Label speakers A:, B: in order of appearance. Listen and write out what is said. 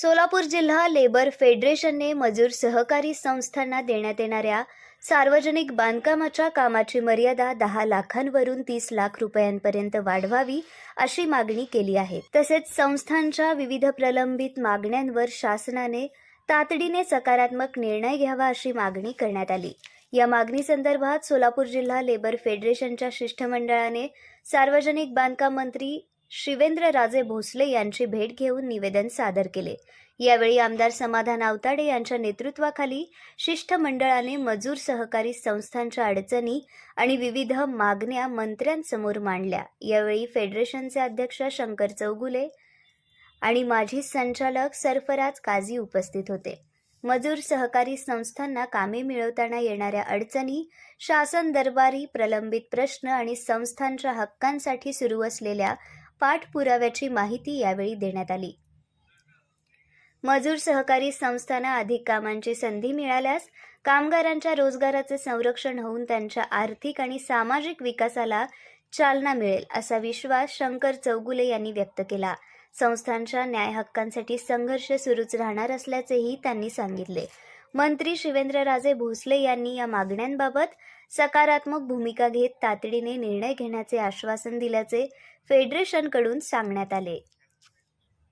A: सोलापूर जिल्हा लेबर फेडरेशनने मजूर सहकारी संस्थांना देण्यात येणाऱ्या सार्वजनिक बांधकामाच्या कामाची मर्यादा 10 लाखांवरून 30 लाख रुपयांपर्यंत वाढवावी अशी मागणी केली आहे। तसेच संस्थांच्या विविध प्रलंबित मागण्यांवर शासनाने तातडीने सकारात्मक निर्णय घ्यावा अशी मागणी करण्यात आली। या मागणीसंदर्भात सोलापूर जिल्हा लेबर फेडरेशनच्या शिष्टमंडळाने सार्वजनिक बांधकाम मंत्री शिवेंद्रराजे भोसले यांची भेट घेऊन निवेदन सादर केले। यावेळी आमदार समाधान आवताडे यांच्या नेतृत्वाखाली शिष्टमंडळाने मजूर सहकारी संस्थांच्या अडचणी आणि विविध मागण्या मंत्र्यांसमोर मांडल्या। यावेळी फेडरेशनचे अध्यक्ष शंकर चौगुले आणि माजी संचालक सरफराज काझी उपस्थित होते। मजूर सहकारी संस्थांना कामे मिळवताना येणाऱ्या अडचणी, शासन दरबारी प्रलंबित प्रश्न आणि संस्थांच्या हक्कांसाठी सुरू असलेल्या पाठपुराव्याची माहिती यावेळी देण्यात आली। मजूर सहकारी संस्थांना अधिक कामांची संधी मिळाल्यास कामगारांच्या रोजगाराचे संरक्षण होऊन त्यांच्या आर्थिक आणि सामाजिक विकासाला चालना मिळेल असा विश्वास शंकर चौगुले यांनी व्यक्त केला। संस्थांच्या न्याय हक्कांसाठी संघर्ष सुरूच राहणार असल्याचेही त्यांनी सांगितले। मंत्री शिवेंद्रराजे भोसले यांनी या मागण्यांबाबत सकारात्मक भूमिका घेत तातडीने निर्णय घेण्याचे आश्वासन दिल्याचे फेडरेशनकडून सांगण्यात आले।